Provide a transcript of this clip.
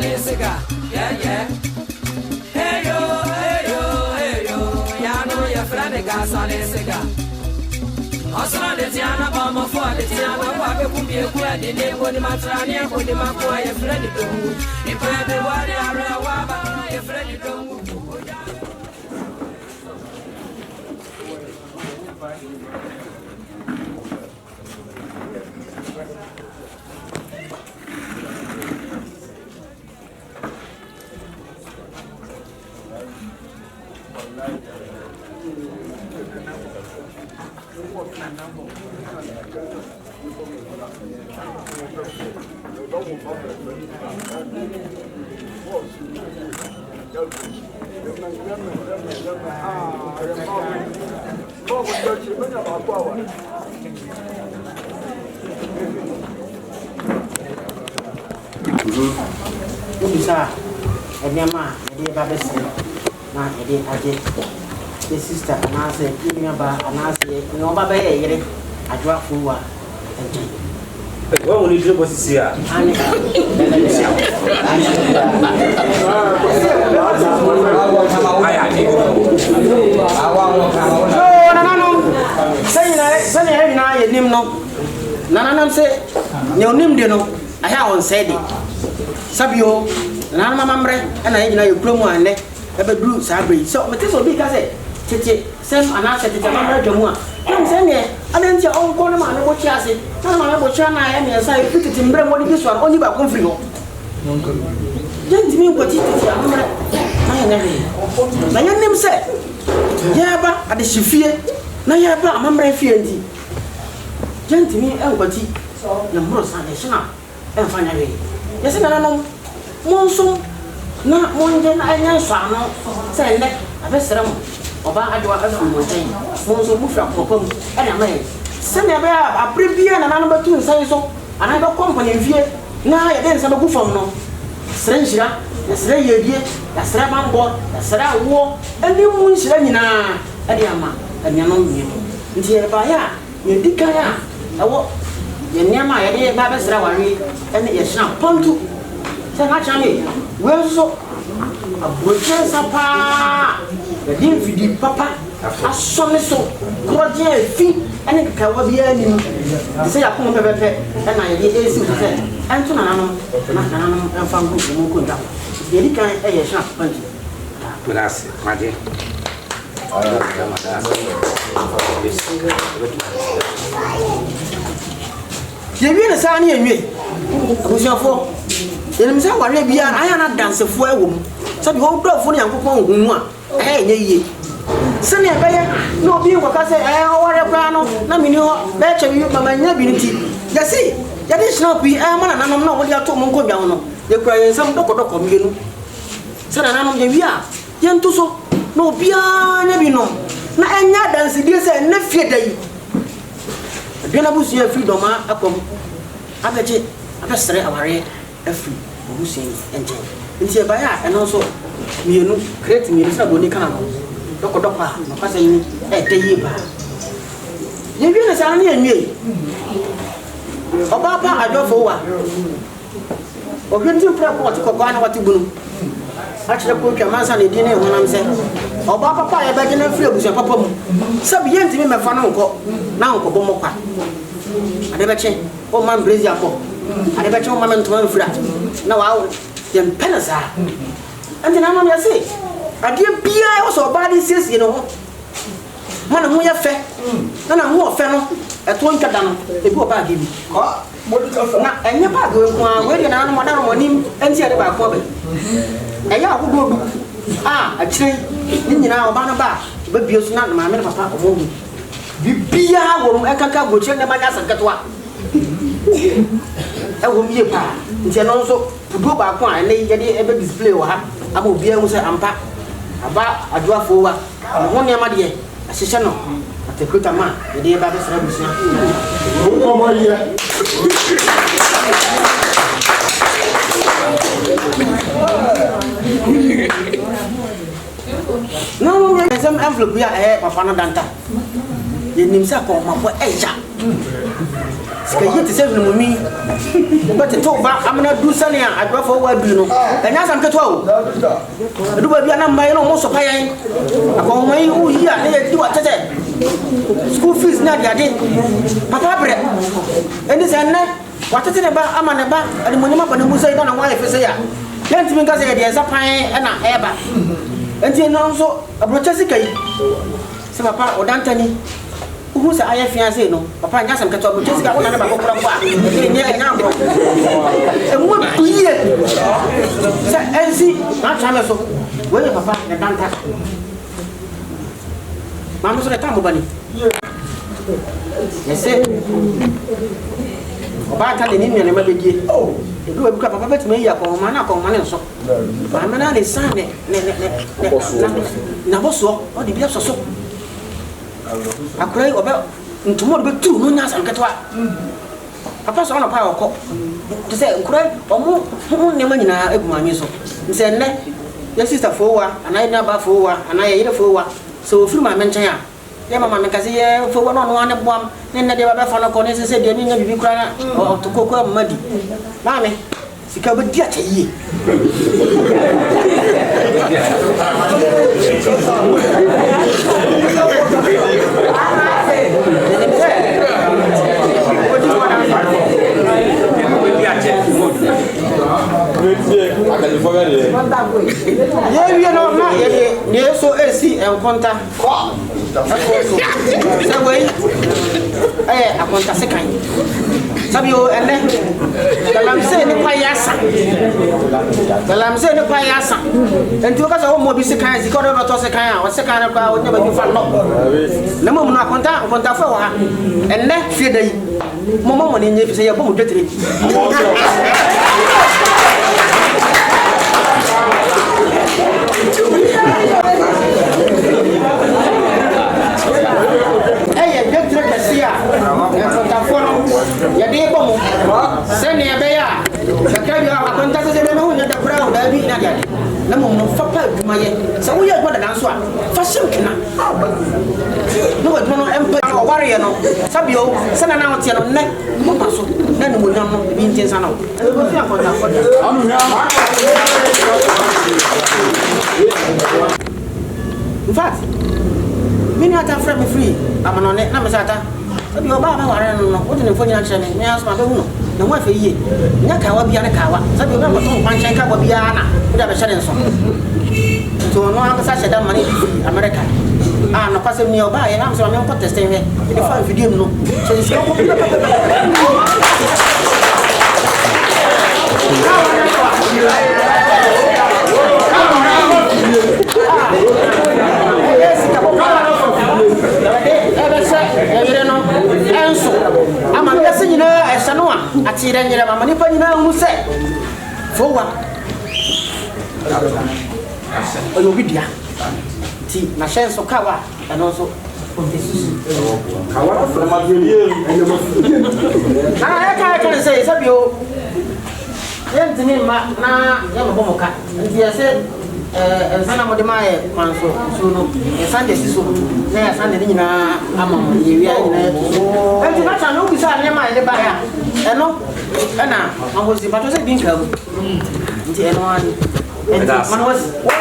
Salesiga, yeah. Hey yo, ya know your friend Salesiga. Osman the Tiana Bomber for the Tiana, Waka Kubi, the name of the Matrania, for the Makoa, your friend. If everybody are Waba, your friend. Bisa, ini mah, jadi babes, nah jadi aja, the sister anase, ini apa anase, ini apa bayar jadi, ajwa fuwa, aja. Wao ni jobo sisi ya. Aya ni. So nananong say na yenim no. Nananong say nyonim de no. Aya on say de. Sabio nan mama mre na yina ye promo ane e be dru sabre. So me teso bi ka say tete sem anase tete mama dwamu a. Nam say ne adanti on ko na ma no bo chiase. Na ma bo chia na ya me say fititi mbre mo di so an onyi ba konfri ho. Janti mi ko titi amre. Na yenim say yaba ade hifie na yaba amamra fie ndi janti mi enkwati na mro sa de shina enfanya we yesi na no monso na monje na anya swa no se ne abesere mo oba adwa afu mo tan monso bu fra popam e na mai se ne ba abrebia na no batu nsan so ana ba company fie na ye den sa ba ku fam no sere njira ya sere yedie ya sere mambo ya sere awo ani mu njira nyina ade ama anyano nyi nti e ba ya ye dika ya awo ye nyama ya de ba be sere wari ene ye hina pontu se na chame we so aboche sapa ya din fidi papa asome so kroje fi ene ka wa bia ni se ya ko pepepe ena ye de esi se antu na nanom enfa group mu ko nda ye dika e ye hina pontu Graças, Maria. Yebi na sa ni enwe abusiafo yenim sa ware bia aya na dansefo ewom sabi ho dofo ne yankopon hunu a enye yiye sene be ye na obi nkwa se ware kwa no na mini ho be chebi mama nya bi nti yesi yade snap yi mana nanom na wodi ato mo nkodwa ho no ye kura yensam dokodoko mienu sene nanom ye wi a ye ntoso na obi anya bi no na enya danse die se na fie dai bia na busu ya freedom akom abeje abesere aware afri busu enje nti e baya eno so mienu create mienu sa boni kana no dokodoko a no pasa yi e teyi ba ye bi na sa na enwe oba pa adofo wa o hwenti pra ko kokwa na wati bunu achire ko twa mansa ne di ne honam se oba papa ya beje na free abusu papa mu sabi yenti me mefa no nko na nko bo mokwa ade beche o man brezi akọ ade beche o man ntoma mfura na wa ye penasa ante na mam ya se ade bia o so ba de siesie no ho mana ho ya fe na ho ofe no eto ntwada no ebi oba age bi na enye ba go ko a we de na no moda no monim enti ade ba ko ba eya agudo achire ni nyina oba no ba bio so na ma me papa omo bibia wo ekaka gochire ne manya sankatwa e wo miye pa nti no so budo ba ko a ne ye de ebe display wa ha ama obia mu se ampa aba aduafo wa ho ne ma de ahihye no atekota ma ye de ba be sra busia ko mo ye no some envelope ya papa no danta ye nim sa ko ma ko eja Skayet is 7 with me. But to talk about I'm not do sunny. I drove forward, you know. And as I'm get well, I do a number almost of paying. Upon my who here, they do what I said. School fees not yet. Papa bread. And this and that. What is it about Amanaba and the Monima and the Musa don't know why if you say, can't because there's a pine and a eba. And then also a brother. So papa or Dantani. Who's a fiancé? No, papa, yes, I'm going to just go on about what and what year? And see, not China. So, where papa and Danta? Mamma's on a time bunny. Yes, sir. About telling him and maybe oh, you do a cup of it, me up on man, so. My man is Sunday, Naboso, or the Bias so. I cry about tomorrow, but 2 nuns and get what? Papa saw on a power cop to say, cry or more, never in a money. So, he said, your sister forward, and I never forward, and I ate a forward. So, through my mention, yeah, Mamma, because here for 1 on 1 bomb, then they were for a corner, said, you need to be crying or to cook up muddy. Mammy, she covered dear to ye. Yeah, we are not here, so AC and contact. So, wait, I want a second. Sabio and then I'm saying the Payasa. Well, I'm saying the Payasa. And to us, all more be second, you got over to second, or second of our never you found. No more not contact for her. And next few days, Momo money if you say a boom. Ya dia bomo sene ya beya sakabi a konta se be no nya da brown da bi na dia na mo no fa pa duma ye se wo ye gba da nan so a fa sim kina no wa duma no empa o ware ye no sabi o se na na o tie no ne mo pa so na ni mo nyam no bi ntin sa no ko fi akonta ko da anu ya in fact mini ata frame free amanone na me sata sabi o ba ware no o de ne fo nyina chene me asma be hu no na mo afa yie nya kawa bia ne kawa sabi o ba to kwan chen ka bia na o da be chene nso to no aka sa sheda mane America no kwase ni o ba ye na so me ko test me e de fa video no so is ko ama mbese nyina esano a atire nyere mama nipa nyina hu se fowa oyo bidia ti na shenso kawa eno so kawa from avier ene say sabio yentini ma na yama bomoka nti yase ensana mo de mae kwanso suno esande siso na ya sande ni nyina ama yewi a nyina to enti na cha no bisa ne ma de ba ya eno na ahosi bato se bin ka nti eno ani enti man was what